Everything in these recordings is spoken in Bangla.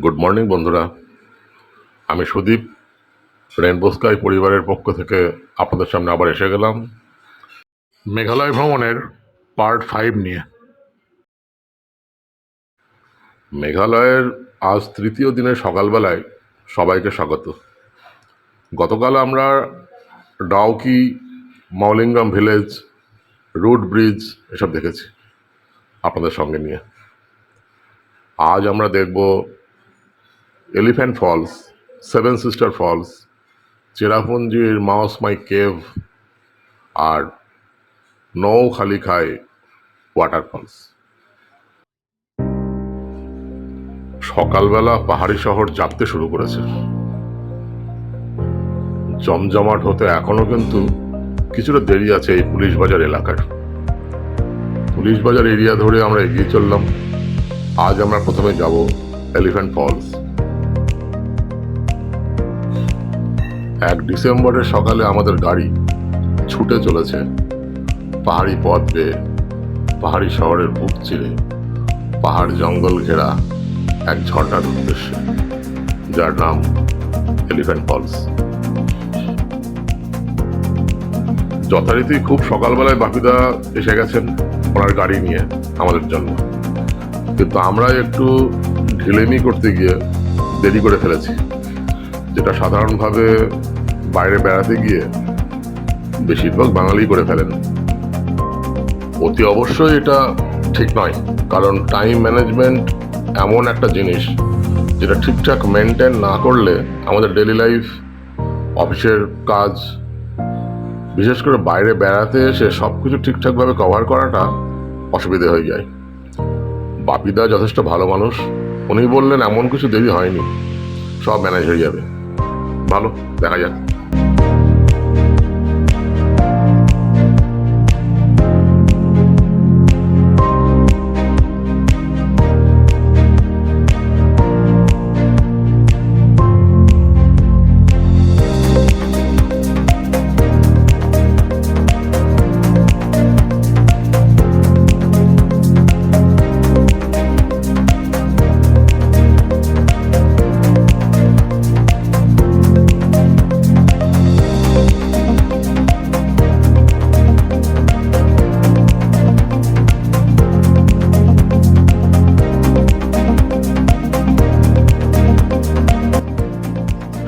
গুড মর্নিং বন্ধুরা, আমি সুদীপ রেইনবো স্কাই পরিবারের পক্ষ থেকে আপনাদের সামনে আবার এসে গেলাম মেঘালয় ভ্রমণের পার্ট 5 নিয়ে। মেঘালয়ের আজ তৃতীয় দিনের সকালবেলায় সবাইকে স্বাগত। গতকাল আমরা Dawki, Mawlynnong village, root bridge এসব দেখেছি আপনাদের সঙ্গে নিয়ে। আজ আমরা দেখব elephant falls, seven sister falls, চেরাপুঞ্জির মাওসমাই কেভ আর নৌখালিখাই ওয়াটারফলস। সকালবেলা পাহাড়ি শহর জাগতে শুরু করেছে, জমজমাট হতে এখনো কিন্তু কিছুটা দেরি আছে। এই পুলিশ বাজার এলাকার পুলিশ বাজার এরিয়া ধরে আমরা এগিয়ে চললাম। আজ আমরা প্রথমে যাব এলিফ্যান্ট ফলস। 1 ডিসেম্বরের সকালে আমাদের গাড়ি ছুটে চলেছে পাহাড়ি পথ বেয়ে, পাহাড়ি শহরের বুক চিরে, পাহাড় জঙ্গল ঘেরা এক ঝর্ণার উদ্দেশ্যে, যার নাম এলিফ্যান্ট ফলস। যথারীতি খুব সকালবেলায় বাপিদা এসে গেছেন ওনার গাড়ি নিয়ে আমাদের জন্য, কিন্তু আমরা একটু ঢিলেমি করতে গিয়ে দেরি করে ফেলেছি, যেটা সাধারণভাবে বাইরে বেড়াতে গিয়ে বেশিরভাগ বাঙালি করে ফেলেন। অতি অবশ্যই এটা ঠিক নয়, কারণ টাইম ম্যানেজমেন্ট এমন একটা জিনিস যেটা ঠিকঠাক মেনটেন না করলে আমাদের ডেইলি লাইফ, অফিসের কাজ, বিশেষ করে বাইরে বেড়াতে এসে সব কিছু ঠিকঠাকভাবে কভার করাটা অসুবিধে হয়ে যায়। বাপিদা যথেষ্ট ভালো মানুষ, উনি বললেন এমন কিছু দেরি হয়নি, সব ম্যানেজ হয়ে যাবে। ভালো, দেখা যাক।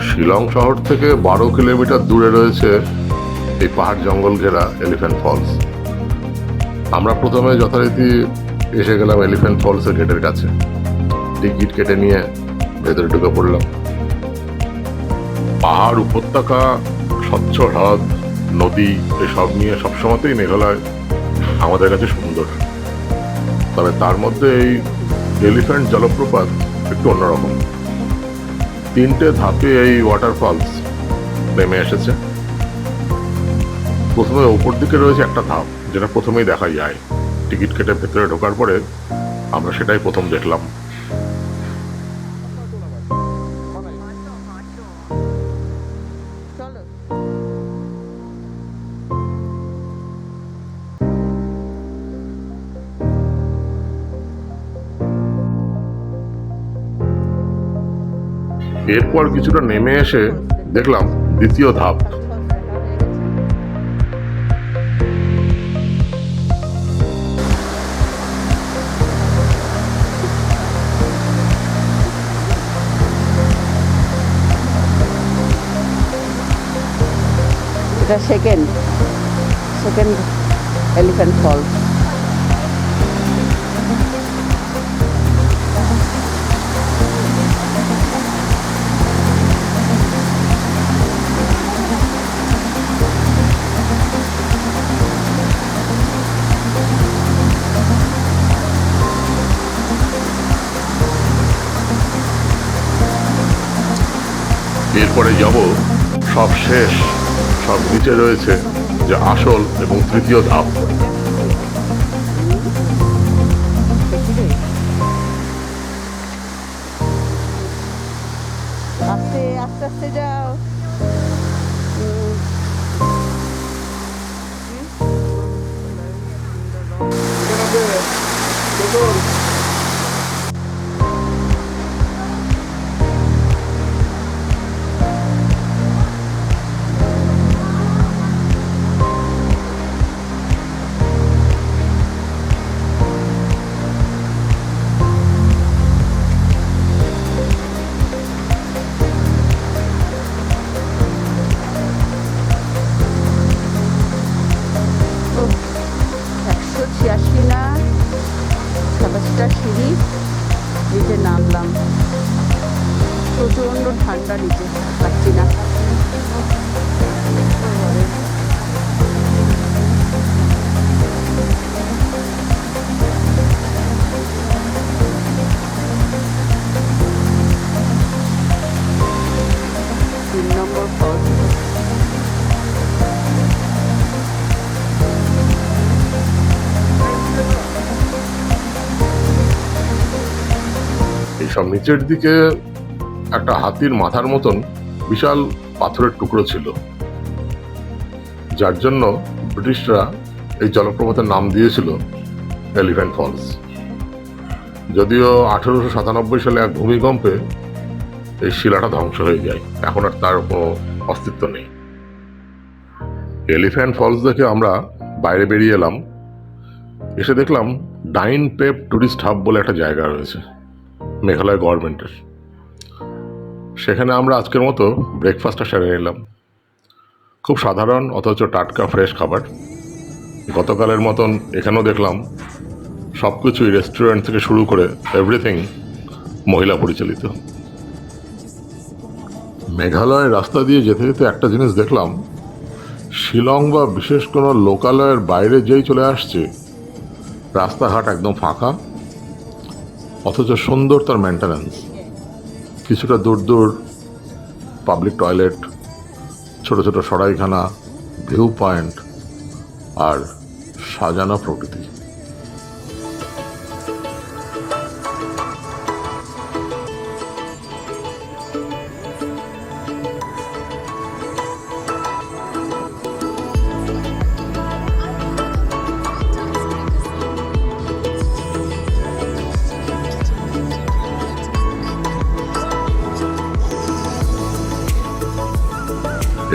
শিলং শহর থেকে 12 কিলোমিটার দূরে রয়েছে এই পাহাড় জঙ্গল ঘেরা এলিফ্যান্ট ফলস। আমরা প্রথমে যথারীতি এসে গেলাম এলিফ্যান্ট ফলসের গেটের কাছে, টিকিট কেটে নিয়ে ভেতরে ঢুকে পড়লাম। পাহাড়, উপত্যকা, স্বচ্ছ হ্রদ, নদী এসব নিয়ে সবসময়তেই মেঘালয় আমাদের কাছে সুন্দর, তবে তার মধ্যে এই এলিফ্যান্ট জলপ্রপাত একটু অন্যরকম। 3টে ধাপে এই ওয়াটারফলস নেমে এসেছে। প্রথমে উপর দিকে রয়েছে একটা ধাপ, যেটা প্রথমেই দেখা যায়। টিকিট কেটে ভেতরে ঢোকার পরে আমরা সেটাই প্রথম দেখলাম। এরপর কিছুটা নেমে এসে দেখলাম দ্বিতীয় ধাপ। এটা সেকেন্ড এলিফ্যান্ট ফলস। এরপরে যাব সব শেষ, সব নিচে রয়েছে যে আসল এবং তৃতীয় ধাপ। আস্তে আস্তে আস্তে যাও। নামলাম, প্রচণ্ড ঠান্ডা, নিচে পাচ্ছি না। নম্বর ফলস। এইসব নিচের দিকে একটা হাতির মাথার মতন বিশাল পাথরের টুকরো ছিল, যার জন্য ব্রিটিশরা এই জলপ্রপাতের নাম দিয়েছিল এলিফ্যান্ট ফলস। যদিও 1897 সালে এক ভূমিকম্পে এই শিলাটা ধ্বংস হয়ে যায়, এখন আর তার কোনো অস্তিত্ব নেই। এলিফ্যান্ট ফলস দেখে আমরা বাইরে বেরিয়ে এলাম। এসে দেখলাম ডাইন পেপ টুরিস্ট হাব বলে একটা জায়গা রয়েছে মেঘালয় গভর্নমেন্টের। সেখানে আমরা আজকের মতো ব্রেকফাস্টটা সেরে নিলাম। খুব সাধারণ অথচ টাটকা ফ্রেশ খাবার। গতকালের মতন এখানেও দেখলাম সব কিছুই রেস্টুরেন্ট থেকে শুরু করে এভরিথিং মহিলা পরিচালিত। মেঘালয়ের রাস্তা দিয়ে যেতে যেতে একটা জিনিস দেখলাম, শিলং বা বিশেষ কোনো লোকালয়ের বাইরে যেই চলে আসছে, রাস্তাঘাট একদম ফাঁকা, অথচ সুন্দর তার মেনটেন্যান্স। কিছুটা দূর দূর পাবলিক টয়লেট, ছোট ছোট সরাইখানা, ভিউ পয়েন্ট আর সাজানো প্রকৃতি।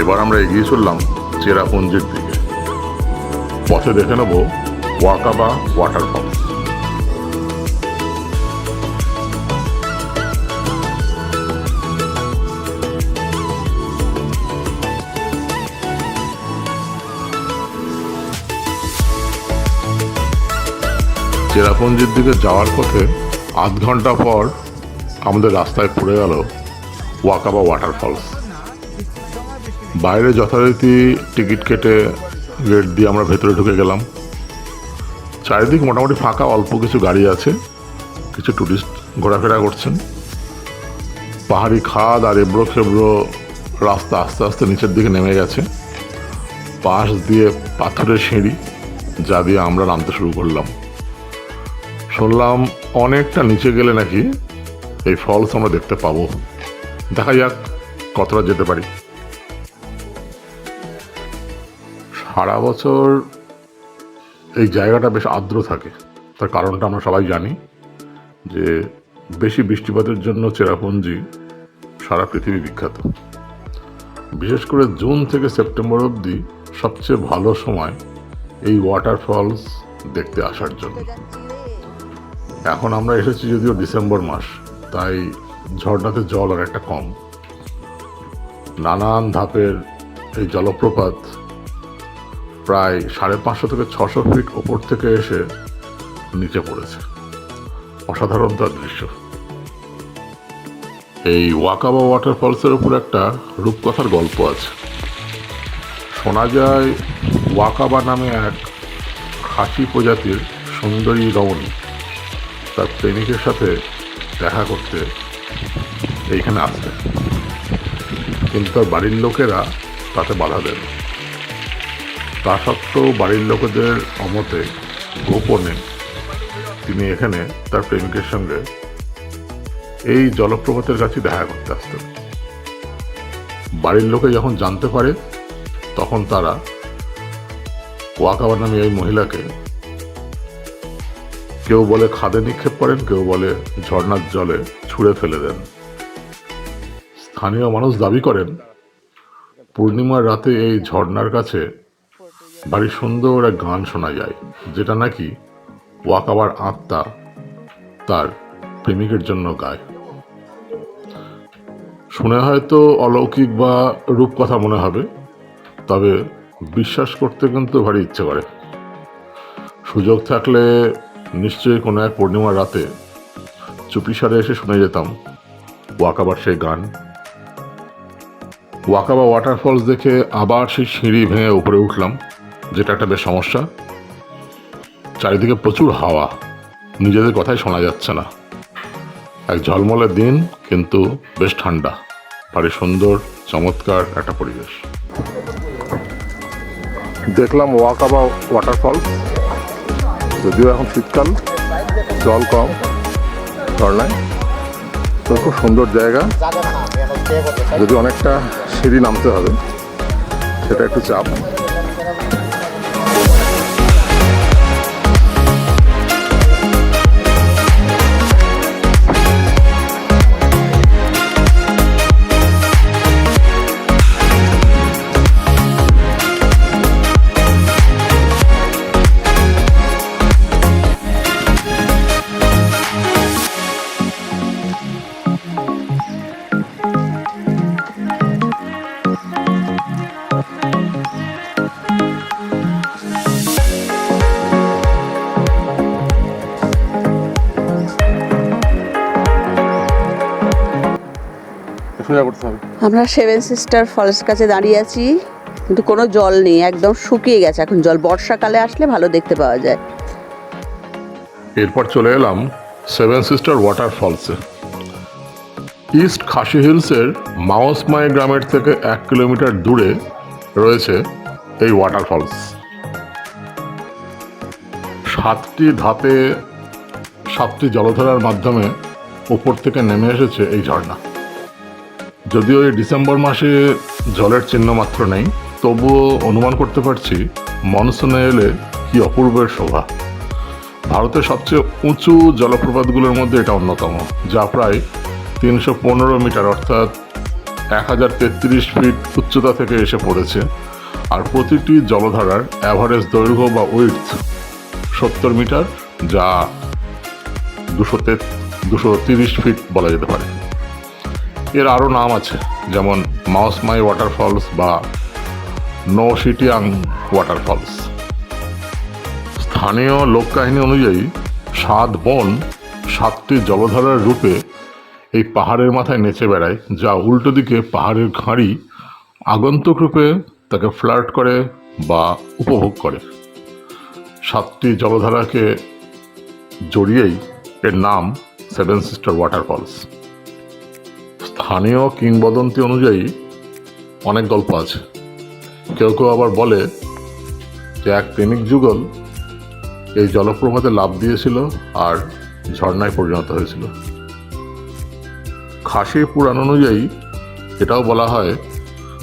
এবার আমরা এগিয়ে চললাম চেরাপুঞ্জির দিকে। পথে দেখে নেব ওয়াকাবা ওয়াটারফলস। চেরাপুঞ্জির দিকে যাওয়ার পথে আধ ঘন্টা পর আমাদের রাস্তায় পড়ে গেল ওয়াকাবা ওয়াটারফলস। বাইরে যথারীতি টিকিট কেটে গেট দিয়ে আমরা ভেতরে ঢুকে গেলাম। চারিদিক মোটামুটি ফাঁকা, অল্প কিছু গাড়ি আছে, কিছু টুরিস্ট ঘোরাফেরা করছেন। পাহাড়ি খাদ আর এবড়ো খেবড়ো রাস্তা আস্তে আস্তে নিচের দিকে নেমে গেছে, পাশ দিয়ে পাথরের সিঁড়ি, যা দিয়ে আমরা নামতে শুরু করলাম। শুনলাম অনেকটা নিচে গেলে নাকি এই ফলস আমরা দেখতে পাবো। দেখা যাক কতটা যেতে পারি। সারা বছর এই জায়গাটা বেশ আর্দ্র থাকে, তার কারণটা আমরা সবাই জানি যে বেশি বৃষ্টিপাতের জন্য চেরাপুঞ্জি সারা পৃথিবী বিখ্যাত। বিশেষ করে জুন থেকে সেপ্টেম্বর অবধি সবচেয়ে ভালো সময় এই ওয়াটারফলস দেখতে আসার জন্য। এখন আমরা এসেছি যদিও ডিসেম্বর মাস, তাই ঝর্ণাতে জল অনেকটা কম। নানান ধাপের এই জলপ্রপাত প্রায় 550 থেকে 600 ফিট ওপর থেকে এসে নিচে পড়েছে। অসাধারণ তার দৃশ্য। এই ওয়াকাবা ওয়াটারফলসের উপর একটা রূপকথার গল্প আছে। শোনা যায় ওয়াকাবা নামে এক খাসি প্রজাতির সুন্দরী রমণী তার প্রেমিকের সাথে দেখা করতে এইখানে আসে, কিন্তু তার বাড়ির লোকেরা তাতে বাধা দেন। তা সত্ত্বেও বাড়ির লোকেদের অমতে গোপনে তিনি এখানে তার প্রেমিকের সঙ্গে এই জলপ্রপাতের কাছে দেখা করতে আসতেন। বাড়ির লোকে যখন জানতে পারে, তখন তারা ওয়াকাবা নামে এই মহিলাকে কেউ বলে খাদে নিক্ষেপ করেন, কেউ বলে ঝর্ণার জলে ছুঁড়ে ফেলে দেন। স্থানীয় মানুষ দাবি করেন পূর্ণিমার রাতে এই ঝর্ণার কাছে ভারী সুন্দর এক গান শোনা যায়, যেটা নাকি ওয়াকাবার আত্মা তার প্রেমিকের জন্য গায়। শুনে হয়তো অলৌকিক বা রূপকথা মনে হবে, তবে বিশ্বাস করতে কিন্তু ভারী ইচ্ছে করে। সুযোগ থাকলে নিশ্চয়ই কোনো এক পূর্ণিমার রাতে চুপিসারে এসে শুনে যেতাম ওয়াকাবার সেই গান। ওয়াকাবা ওয়াটারফলস দেখে আবার সেই সিঁড়ি ভেঙে উপরে উঠলাম, যেটা একটা বেশ সমস্যা। চারিদিকে প্রচুর হাওয়া, নিজেদের কথাই শোনা যাচ্ছে না। এক ঝলমলে দিন, কিন্তু বেশ ঠান্ডা, ভারী সুন্দর চমৎকার একটা পরিবেশ। দেখলাম ওয়াকাবা ওয়াটারফলস, যদিও এখন শীতকাল, জল কম ঝর্ণায়, তো খুব সুন্দর জায়গা। যদি অনেকটা সিঁড়ি নামতে হবে, সেটা একটু চাপ। আমরা সেভেন সিস্টার ফলস কাছে দাঁড়িয়ে আছি, কিন্তু কোনো জল নেই, একদম শুকিয়ে গেছে এখন জল। বর্ষাকালে আসলে ভালো দেখতে পাওয়া যায়। এরপর চলে এলাম সেভেন সিস্টার ওয়াটারফলসে। ইস্ট খাসি হিলসের মাওসমাই গ্রামের থেকে 1 কিলোমিটার দূরে রয়েছে এই ওয়াটারফলস। 7টি ধাপে 7টি জলধারার মাধ্যমে উপর থেকে নেমে এসেছে এই ঝর্ণা। যদিও এই ডিসেম্বর মাসে জলের চিহ্ন মাত্র নেই, তবুও অনুমান করতে পারছি মনসুনে এলে কি অপূর্বের শোভা। ভারতের সবচেয়ে উঁচু জলপ্রপাতগুলোর মধ্যে এটা অন্যতম, যা প্রায় 315 মিটার অর্থাৎ 1033 ফিট উচ্চতা থেকে এসে পড়েছে। আর প্রতিটি জলধারার অ্যাভারেজ দৈর্ঘ্য বা উইডথ 70 মিটার, যা 230 ফিট বলা যেতে পারে। এর আরও নাম আছে, যেমন মাওসমাই ওয়াটারফলস বা নোহকলিকাই ওয়াটারফলস। স্থানীয় লোককাহিনী অনুযায়ী 7 বোন 7টি জলধারার রূপে এই পাহাড়ের মাথায় নেচে বেড়ায়, যা উল্টো দিকে পাহাড়ের ঘাঁড়ি আগন্তুক রূপে তাকে ফ্লার্ট করে বা উপভোগ করে। 7টি জলধারাকে জড়িয়েই এর নাম সেভেন সিস্টার ওয়াটারফলস। স্থানীয় কিংবদন্তি অনুযায়ী অনেক গল্প আছে। কেউ কেউ আবার বলে যে এক প্রেমিক যুগল এই জলপ্রপাতে লাফ দিয়েছিল আর ঝর্ণায় পরিণত হয়েছিল। খাসি পুরাণ অনুযায়ী এটাও বলা হয়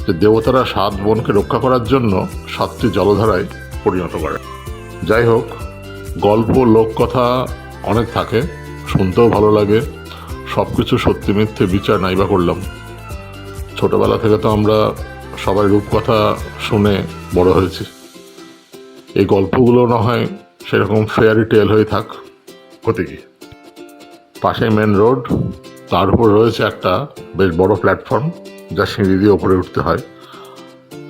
যে দেবতারা 7 বোনকে রক্ষা করার জন্য 7টি জলধারায় পরিণত করে। যাই হোক, গল্প লোককথা অনেক থাকে, শুনতেও ভালো লাগে। সব কিছু সত্যি মিথ্যে বিচার নাইবা করলাম। ছোটবেলা থেকে তো আমরা সবাই রূপকথা শুনে বড় হয়েছি। এই গল্পগুলো না হয় সেরকম ফেয়ারি টেল হয়ে থাক, ক্ষতি কি। পাশে মেন রোড, তার উপর রয়েছে একটা বেশ বড় প্ল্যাটফর্ম, যা সিঁড়ি দিয়ে ওপরে উঠতে হয়।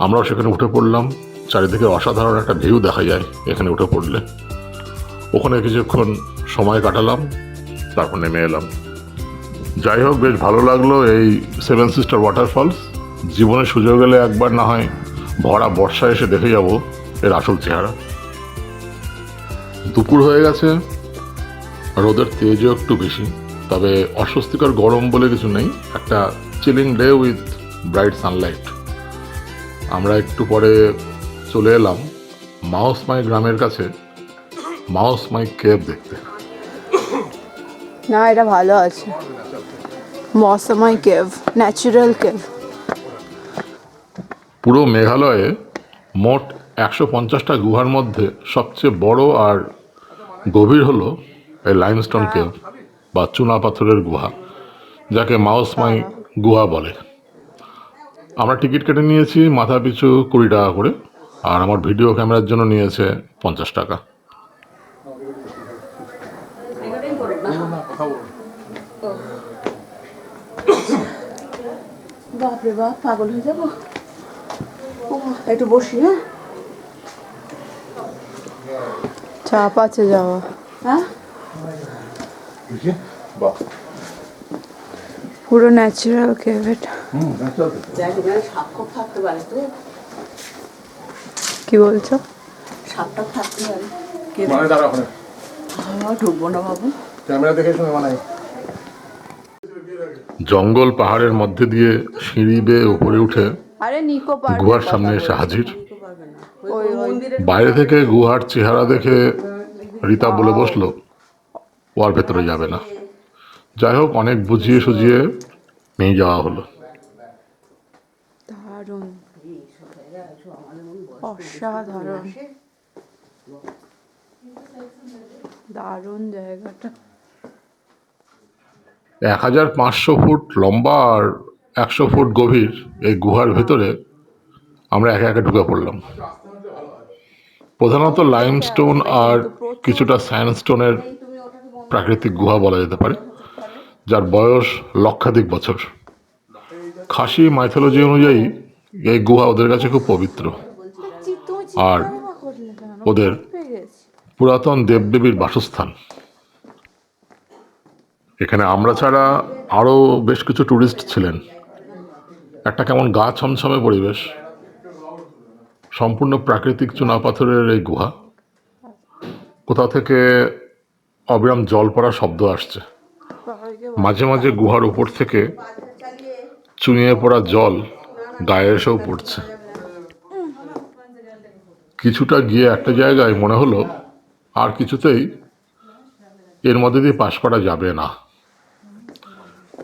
আমরাও সেখানে উঠে পড়লাম। চারিদিকে অসাধারণ একটা ভিউ দেখা যায় এখানে উঠে পড়লে। ওখানে কিছুক্ষণ সময় কাটালাম, তারপর নেমে এলাম। যাই হোক, বেশ ভালো লাগলো এই সেভেন সিস্টার ওয়াটারফলস। জীবনে সুযোগ এলে একবার না হয় ভরা বর্ষায় এসে দেখে যাব এর আসল চেহারা। দুপুর হয়ে গেছে, রোদের তেজও একটু বেশি, তবে অস্বস্তিকর গরম বলে কিছু নেই। একটা chilling day with bright Sunlight. আমরা একটু পরে চলে এলাম মাওসমাই গ্রামের কাছে মাওসমাই কেভ দেখতে। না, এটা ভালো আছে, মৌসমাই কেভ, ন্যাচারাল কেভ। পুরো মেঘালয়ে মোট 150টা গুহার মধ্যে সবচেয়ে বড় আর গভীর হলো এই লাইমস্টোন কেভ বা চুনা পাথরের গুহা, যাকে মাওসমাই গুহা বলে। আমরা টিকিট কেটে নিয়েছি মাথা পিছু 20 টাকা করে, আর আমার ভিডিও ক্যামেরার জন্য নিয়েছে 50 টাকা। বাপরে বাপ, পাগল হয়ে যাবো। একটু বসি। হ্যাঁ, চাপ আছে যাওয়া। হ্যাঁ, বাহ। পুরো ন্যাচারাল কেভ এটা। দেখ এখানে সাপ খোপ থাকতে পারে তো। কি বলছো? সাপটা থাকতে পারে। মানে দাঁড়া ওখানে ঢুকবো না বাবু। ক্যামেরা দেখে শুনে বানাই। জঙ্গল পাহাড়ের মধ্যে দিয়ে সিঁড়ি বেয়ে উপরে উঠে আরে নিকো পার্ক গুহার সামনে এসে হাজির। ওই ওই বাইরে থেকে গুহার চেহারা দেখে রীতা বলে বসলো ও আর ভেতরে যাবে না। যাই হোক, অনেক বুঝিয়ে সুঝিয়ে নিয়ে যাওয়া হলো। দারুণ, অসাধারণ, দারুণ জায়গাটা। 1500 ফুট লম্বা আর 100 ফুট গভীর এই গুহার ভেতরে আমরা একে একে ঢুকে পড়লাম। প্রধানত লাইমস্টোন আর কিছুটা স্যান্ডস্টোনের প্রাকৃতিক গুহা বলা যেতে পারে, যার বয়স লক্ষাধিক বছর। খাসি মাইথোলজি অনুযায়ী এই গুহা ওদের কাছে খুব পবিত্র আর ওদের পুরাতন দেবদেবীর বাসস্থান। এখানে আমরা ছাড়া আরও বেশ কিছু ট্যুরিস্ট ছিলেন। একটা কেমন গা ছমছমে পরিবেশ, সম্পূর্ণ প্রাকৃতিক চুনাপাথরের এই গুহা। কোথা থেকে অবিরাম জল পড়ার শব্দ আসছে। মাঝে মাঝে গুহার উপর থেকে চুইয়ে পড়া জল গায়ে এসেও পড়ছে। কিছুটা গিয়ে একটা জায়গায় মনে হলো আর কিছুতেই এর মধ্যে দিয়ে পাশ করা যাবে না।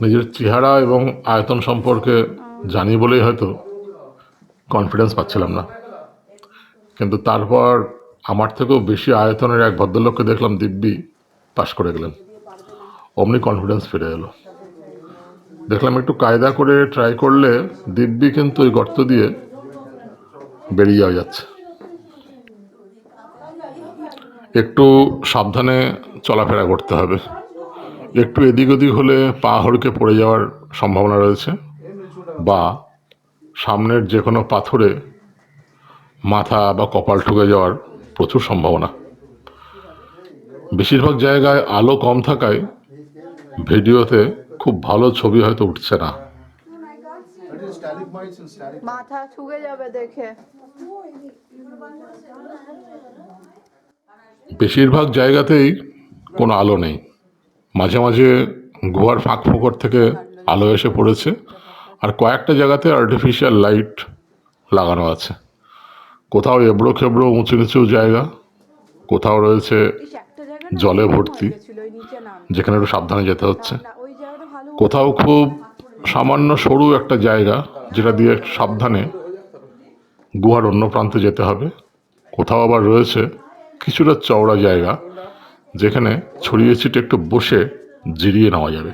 নিজের চেহারা এবং আয়তন সম্পর্কে জানি বলেই হয়তো কনফিডেন্স পাচ্ছিলাম না, কিন্তু তারপর আমার থেকেও বেশি আয়তনের এক ভদ্রলোককে দেখলাম দিব্যি পাশ করে গেলেন। অমনি কনফিডেন্স ফিরে এলো। দেখলাম একটু কায়দা করে ট্রাই করলে দিব্যি কিন্তু ওই গর্ত দিয়ে বেরিয়ে যাওয়া যাচ্ছে। একটু সাবধানে চলাফেরা করতে হবে। একটু এদিক ওদিক হলে পা হড়কে পড়ে যাওয়ার সম্ভাবনা রয়েছে, বা সামনের যে কোনো পাথরে মাথা বা কপাল ঠুকে যাওয়ার প্রচুর সম্ভাবনা। বেশিরভাগ জায়গায় আলো কম থাকায় ভিডিওতে খুব ভালো ছবি হয়তো উঠছে না। মাথা ঠুকে যাবে দেখে। বেশিরভাগ জায়গাতেই কোনো আলো নেই। মাঝে মাঝে গুহার ফাঁক ফোকর থেকে আলো এসে পড়েছে, আর কয়েকটা জায়গাতে আর্টিফিশিয়াল লাইট লাগানো আছে। কোথাও এবড়ো খেবড়ো উঁচু নিচু জায়গা, কোথাও রয়েছে জলে ভর্তি, যেখানে একটু সাবধানে যেতে হচ্ছে। কোথাও খুব সামান্য সরু একটা জায়গা, যেটা দিয়ে সাবধানে গুহার অন্য প্রান্তে যেতে হবে। কোথাও আবার রয়েছে কিছুটা চওড়া জায়গা, যেখানে ছড়িয়ে ছিটে একটু বসে জিরিয়ে নেওয়া যাবে।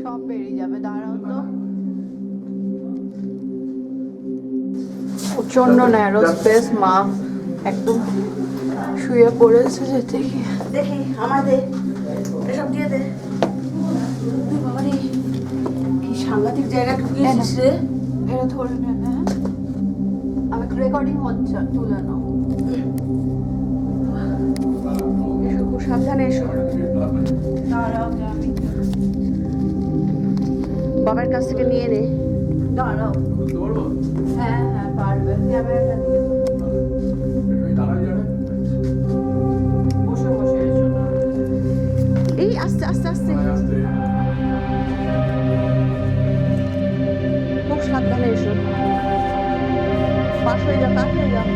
সব বেরিয়ে যাবে, দাঁড়াও তো। প্রচন্ড ন্যারো স্পেস, মা একদম শুয়ে পড়েছে যেতে গিয়ে। দেখি আমাদের এসব দিয়ে দে। বাবারে কি সাংঘাতিক জায়গা ঢুকিয়েছিস রে। এটা ধরে নে। হ্যাঁ, আমি রেকর্ডিং হচ্ছে, তুলে নাও। এসো, খুব সাবধানে এসো। দাঁড়াও, আমি বাবার কাছ থেকে নিয়ে নে। দাঁড়াও। হ্যাঁ হ্যাঁ পারবে। ক্যামেরাটা দিয়ে বসে বসে এসো। এই আস্তে আস্তে আস্তে, খুব সাবধানে এসো। পাশ হয়ে যাও, কাট হয়ে যাও।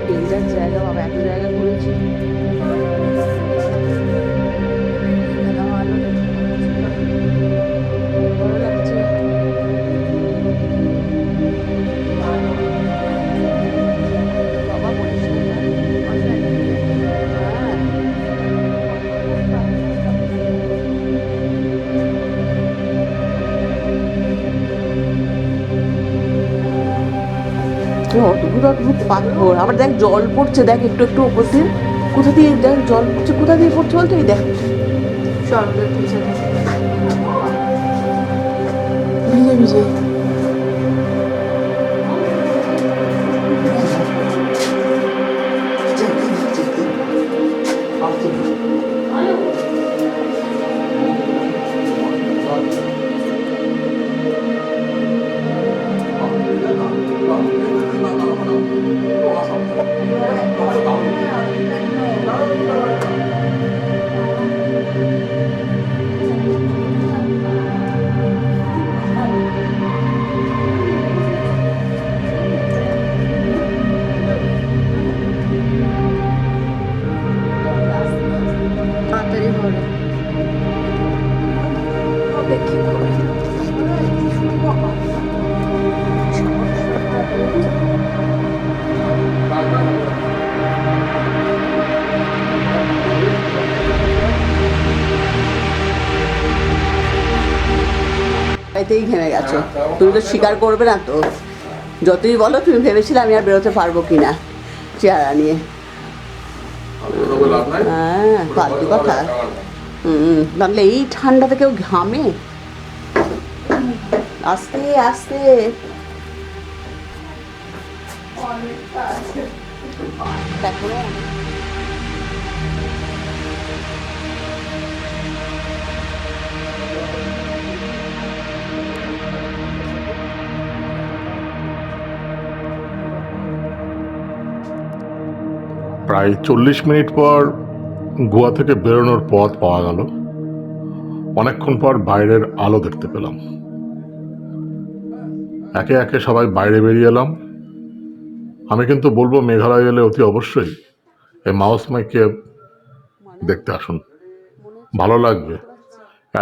ডেঞ্জার জায়গা বাবা, এত জায়গা ঘুরেছি। ভালো লাগছে। বাবা বলিস না। অদ্ভুত অদ্ভুত পাথর। আবার দেখ জল পড়ছে, দেখ একটু একটু উপর দিয়ে। কোথা দিয়ে দেখ জল পড়ছে, কোথা দিয়ে পড়ছে বলতো? এই দেখ চল পিছিয়ে ভিজে ভিজে তাড়াতাড়ি ভরে হবে কি করে এতেই ঘেমে গেছো, তুমি তো স্বীকার করবে না তো। যতই বলো, তুমি ভেবেছিলে আমি আর বেরোতে পারবো কিনা চেহারা নিয়ে। হ্যাঁ, ফালতু কথা। তাহলে এই ঠান্ডাতে কেউ ঘামে? আস্তে আস্তে এখনো প্রায় 40 মিনিট পর গোয়া থেকে বেরোনোর পথ পাওয়া গেল। অনেকক্ষণ পর বাইরের আলো দেখতে পেলাম। একে একে সবাই বাইরে বেরিয়ে এলাম। আমি কিন্তু বলবো মেঘালয় এলে অতি অবশ্যই এই মাউসমাই কেভ দেখতে আসুন, ভালো লাগবে,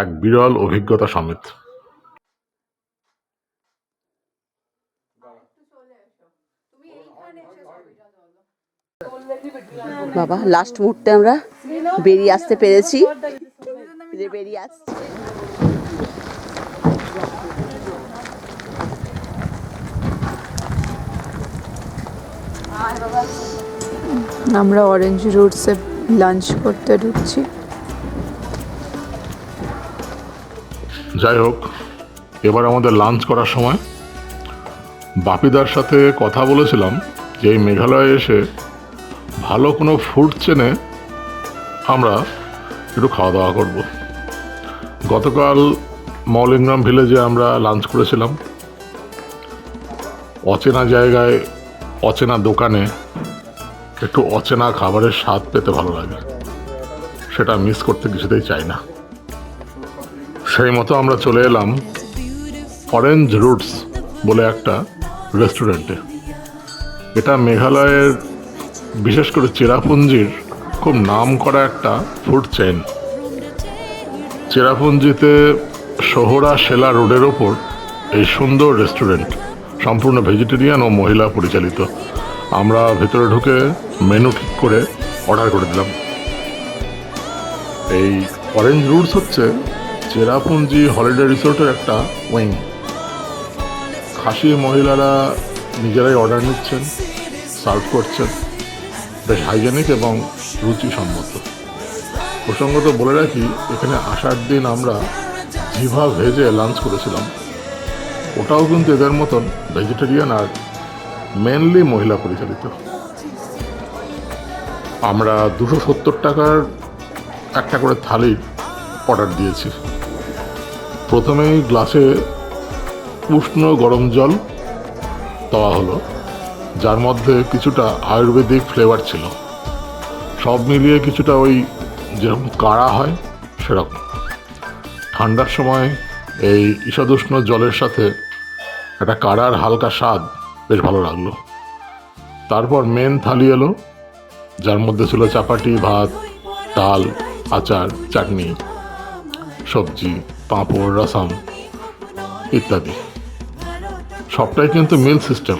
এক বিরল অভিজ্ঞতা সমেত। বাবা, লাস্ট মুহূর্তে আমরা বেরিয়ে আসতে পেরেছি। বেরিয়ে আসছি। আমরা অরেঞ্জ রুটসে লাঞ্চ করতে ঢুকছি। যাই হোক, এবার আমাদের লাঞ্চ করার সময়। বাপিদার সাথে কথা বলেছিলাম যে এই মেঘালয়ে এসে ভালো কোনো ফুড চেনে আমরা একটু খাওয়া দাওয়া করব। গতকাল মৌলিংগ্রাম ভিলেজে আমরা লাঞ্চ করেছিলাম। অচেনা জায়গায় অচেনা দোকানে একটু অচেনা খাবারের স্বাদ পেতে ভালো লাগে, সেটা মিস করতে কিছুতেই চাই না। সেই মতো আমরা চলে এলাম অরেঞ্জ রুটস বলে একটা রেস্টুরেন্টে। এটা মেঘালয়ের, বিশেষ করে চেরাপুঞ্জির খুব নাম করা একটা ফুড চেইন। চেরাপুঞ্জিতে সোহরা শেলা রোডের ওপর এই সুন্দর রেস্টুরেন্ট, সম্পূর্ণ ভেজিটেরিয়ান ও মহিলা পরিচালিত। আমরা ভেতরে ঢুকে মেনু ঠিক করে অর্ডার করে দিলাম। এই অরেঞ্জ রুটস হচ্ছে চেরাপুঞ্জি হলিডে রিসোর্টের একটা উইং। খাসি মহিলারা নিজেরাই অর্ডার নিচ্ছেন, সার্ভ করছেন, বেশ হাইজেনিক এবং রুচিসম্মত। প্রসঙ্গত বলে রাখি, এখানে আসার দিন আমরা জিভা ভেজে লাঞ্চ করেছিলাম। ওটাও কিন্তু এদের মতন ভেজিটেরিয়ান আর মেনলি মহিলা পরিচালিত। আমরা 270 টাকার একটা করে থালি অর্ডার দিয়েছি। প্রথমেই গ্লাসে উষ্ণ গরম জল দেওয়া হলো, যার মধ্যে কিছুটা আয়ুর্বেদিক ফ্লেভার ছিল। সব মিলিয়ে কিছুটা ওই যেরকম কাড়া হয় সেরকম। ঠান্ডার সময় এই ঈষদুষ্ণ জলের সাথে একটা কাড়ার হালকা স্বাদ বেশ ভালো লাগলো। তারপর মেন থালি এলো, যার মধ্যে ছিল চাপাটি, ভাত, ডাল, আচার, চাটনি, সবজি, পাঁপড়, রসম ইত্যাদি। সবটাই কিন্তু মিল সিস্টেম,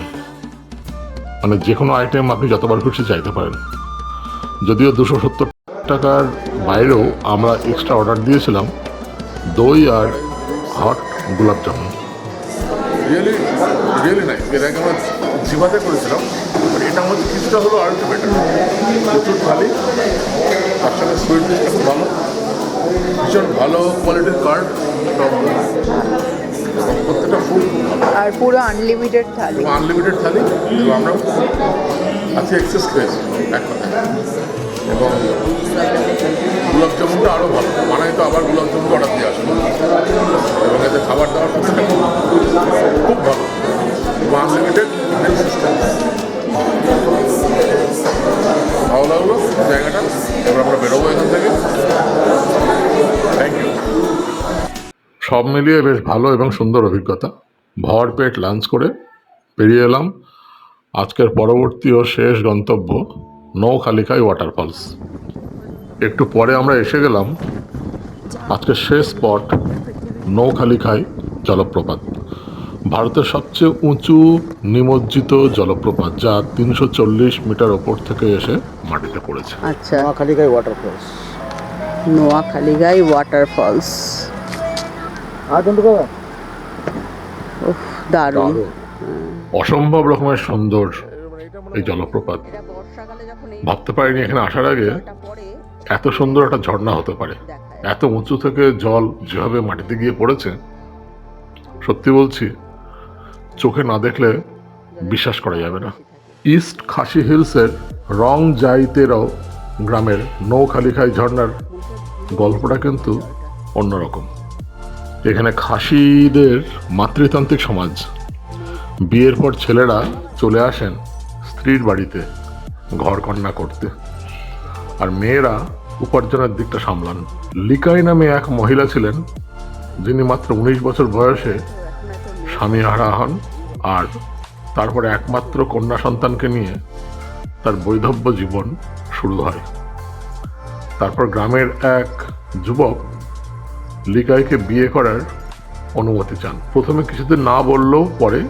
মানে যে কোনো আইটেম আপনি যতবার খুশি চাইতে পারেন। যদিও 270 টাকার বাইরেও আমরা এক্সট্রা অর্ডার দিয়েছিলাম দই আর হট গোলাপ জামুন। Really really nice. এর আগে আমরা জিভাতে করেছিলাম, বাট এটা আমাদের কিছুটা হলো আর একটু বেটার। প্রচুর থালি, তার সাথে সুইট ডিশটা খুব ভালো, ভীষণ ভালো কোয়ালিটির কার্ড। সব প্রত্যেকটা ফুড আর পুরো আনলিমিটেড থালি। আনলিমিটেড থালি, এবং আমরা আজকে এক্সেস খেয়েছি এক কথায়। এবং গোলাপ জামুনটা আরও ভালো, বানাই তো আবার গোলাপ জামুনটা অর্ডার দিয়ে আসবে, এবং এতে খাবার দাবার সিস্টেমটা খুব ভালো, এবং আনলিমিটেড সিস্টেম। ভালো লাগলো জায়গাটা। এবার আমরা বেরোবো এখান থেকে। Thank you. সব মিলিয়ে বেশ ভালো এবং সুন্দর অভিজ্ঞতা। ভরপেট লাঞ্চ করে বেরিয়ে এলাম আজকের পরবর্তী ও শেষ গন্তব্য নৌখালিকাই ওয়াটারফলস। একটু পরে আমরা এসে গেলাম আজকের শেষ স্পট নৌখালিকাই জলপ্রপাত, ভারতের সবচেয়ে উঁচু নিমজ্জিত জলপ্রপাত, যা 340 মিটার ওপর থেকে এসে মাটিতে পড়েছে। আচ্ছা, নোয়াখালীকাই ওয়াটারফলস। নোয়াখালিকাই ওয়াটারফলস। উফ, দারুণ। অসম্ভব রকমের সুন্দর এই জলপ্রপাত। ভাবতে পারিনি এখানে আসার আগে এত সুন্দর একটা ঝর্ণা হতে পারে। এত উঁচু থেকে জল যেভাবে মাটিতে গিয়ে পড়েছে, সত্যি বলছি চোখে না দেখলে বিশ্বাস করা যাবে না। ইস্ট খাসি হিলসের রং জাইতেরাও গ্রামের নৌখালিকাই ঝর্ণার গল্পটা কিন্তু অন্যরকম। এখানে খাসিদের মাতৃতান্ত্রিক সমাজ। বিয়ের পর ছেলেরা চলে আসেন স্ত্রীর বাড়িতে ঘর কন্যা করতে, আর মেয়েরা উপার্জনের দিকটা সামলান। লিকাই নামে এক মহিলা ছিলেন, যিনি মাত্র 19 বছর বয়সে স্বামী হারা হন, আর তারপরে একমাত্র কন্যা সন্তানকে নিয়ে তার বৈধব্য জীবন শুরু হয়। তারপর গ্রামের এক যুবক লিকাইকে বিয়ে করার অনুমতি চান। প্রথমে কিছুদিন না বললেও পরে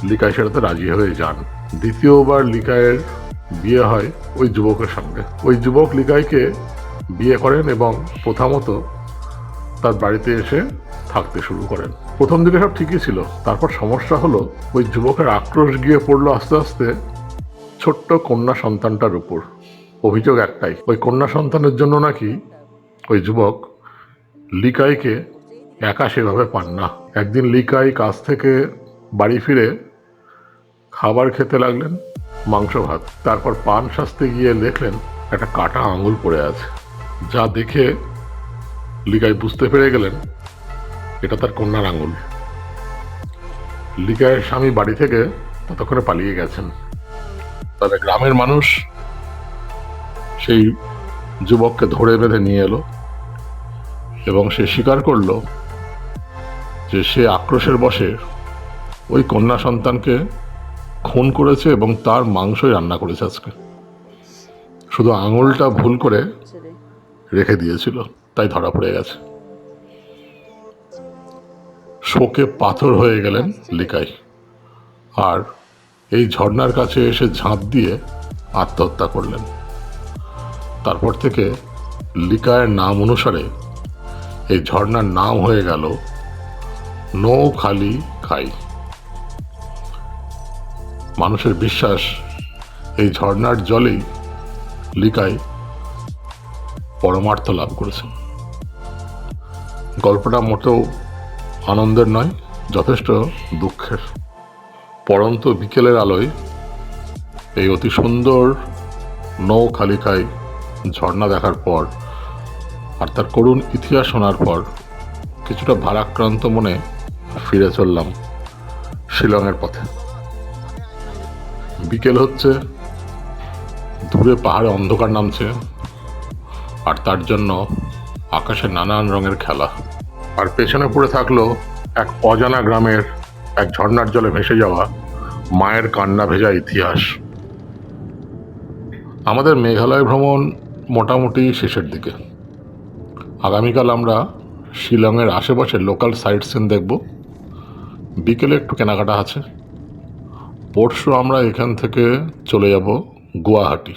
লিকাই সেটাতে রাজি হয়ে যান। দ্বিতীয়বার লিকাইয়ের বিয়ে হয় ওই যুবকের সঙ্গে। ওই যুবক লিকাইকে বিয়ে করেন এবং প্রথমত তার বাড়িতে এসে থাকতে শুরু করেন। প্রথম দিকে সব ঠিকই ছিল, তারপর সমস্যা হলো ওই যুবকের আক্রোশ গিয়ে পড়লো আস্তে আস্তে ছোট্ট কন্যা সন্তানটার উপর। অভিযোগ একটাই, ওই কন্যা সন্তানের জন্য নাকি ওই যুবক লিকাইকে একা সেভাবে পান না। একদিন লিকাই কাজ থেকে বাড়ি ফিরে খাবার খেতে লাগলেন, মাংস ভাত। তারপর পান সাজতে গিয়ে দেখলেন একটা কাটা আঙুল পড়ে আছে, যা দেখে লিকাই বুঝতে পেরে গেলেন এটা তার কন্যার আঙুল। লিকাইয়ের স্বামী বাড়ি থেকে ততক্ষণে পালিয়ে গেছেন। তবে গ্রামের মানুষ সেই যুবককে ধরে বেঁধে নিয়ে এলো এবং সে স্বীকার করলো যে সে আক্রোশের বশে ওই কন্যা সন্তানকে খুন করেছে এবং তার মাংসই রান্না করেছে আজকে। শুধু আঙুলটা ভুল করে রেখে দিয়েছিল, তাই ধরা পড়ে গেছে। শোকে পাথর হয়ে গেলেন লিকাই, আর এই ঝর্ণার কাছে এসে ঝাঁপ দিয়ে আত্মহত্যা করলেন। তারপর থেকে লিকাইয়ের নাম অনুসারে এই ঝর্ণার নাম হয়ে গেল নৌখালিকাই। মানুষের বিশ্বাস এই ঝর্ণার জলেই লিকাই পরমার্থ লাভ করেছেন। গল্পটা মোটেও আনন্দের নয়, যথেষ্ট দুঃখের। পড়ন্ত বিকেলের আলোয় এই অতি সুন্দর নৌখালিকাই ঝর্ণা দেখার পর আর তার করুণ ইতিহাস শোনার পর কিছুটা ভারাক্রান্ত মনে ফিরে চললাম শিলংয়ের পথে। বিকেল হচ্ছে, দূরে পাহাড়ে অন্ধকার নামছে, আর তার জন্য আকাশে নানান রঙের খেলা। আর পেছনে পড়ে থাকলো এক অজানা গ্রামের এক ঝর্ণার জলে ভেসে যাওয়া মায়ের কান্না ভেজা ইতিহাস। আমাদের মেঘালয় ভ্রমণ মোটামুটি শেষের দিকে। আগামীকাল আমরা শিলংয়ের আশেপাশে লোকাল সাইট সিন দেখব। বিকেলে একটু কেনাকাটা আছে। পরশু আমরা এখান থেকে চলে যাব গুয়াহাটি।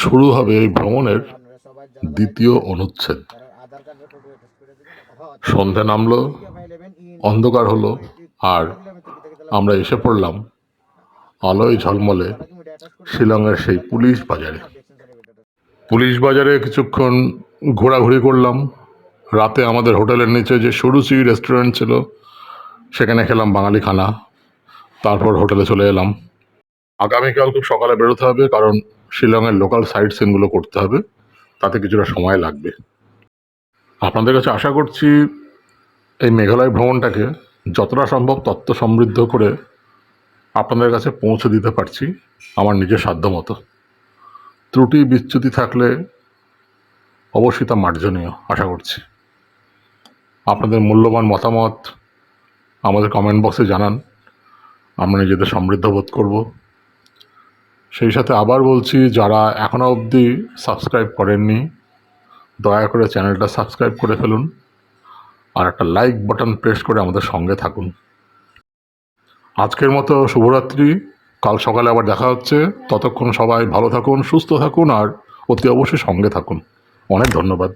শুরু হবে এই ভ্রমণের দ্বিতীয় অনুচ্ছেদ। সন্ধে নামলো, অন্ধকার হলো, আর আমরা এসে পড়লাম আলোয় ঝলমলে শিলংয়ের সেই পুলিশ বাজারে। পুলিশ বাজারে কিছুক্ষণ ঘোরাঘুরি করলাম। রাতে আমাদের হোটেলের নিচে যে সুরুচি রেস্টুরেন্ট ছিল সেখানে খেলাম বাঙালি খানা, তারপর হোটেলে চলে এলাম। আগামীকাল খুব সকালে বেরোতে হবে, কারণ শিলংয়ের লোকাল সাইট সিনগুলো করতে হবে, তাতে কিছুটা সময় লাগবে। আপনাদের কাছে আশা করছি এই মেঘালয় ভ্রমণটাকে যতটা সম্ভব তথ্য সমৃদ্ধ করে আপনাদের কাছে পৌঁছে দিতে পারছি আমার নিজের সাধ্যমতো। ত্রুটি বিচ্যুতি থাকলে অবশ্যই তা মার্জনীয় আশা করছি। আপনাদের মূল্যবান মতামত আমাদের কমেন্ট বক্সে জানান, আমরা নিজেদের সমৃদ্ধ বোধ করব। সেই সাথে আবার বলছি, যারা এখনও অবধি সাবস্ক্রাইব করেননি, দয়া করে চ্যানেলটা সাবস্ক্রাইব করে ফেলুন আর একটা লাইক বাটন প্রেস করে আমাদের সঙ্গে থাকুন। আজকের মতো শুভরাত্রি, কাল সকালে আবার দেখা হচ্ছে। ততক্ষণ সবাই ভালো থাকুন, সুস্থ থাকুন আর অতি অবশ্যই সঙ্গে থাকুন। অনেক ধন্যবাদ।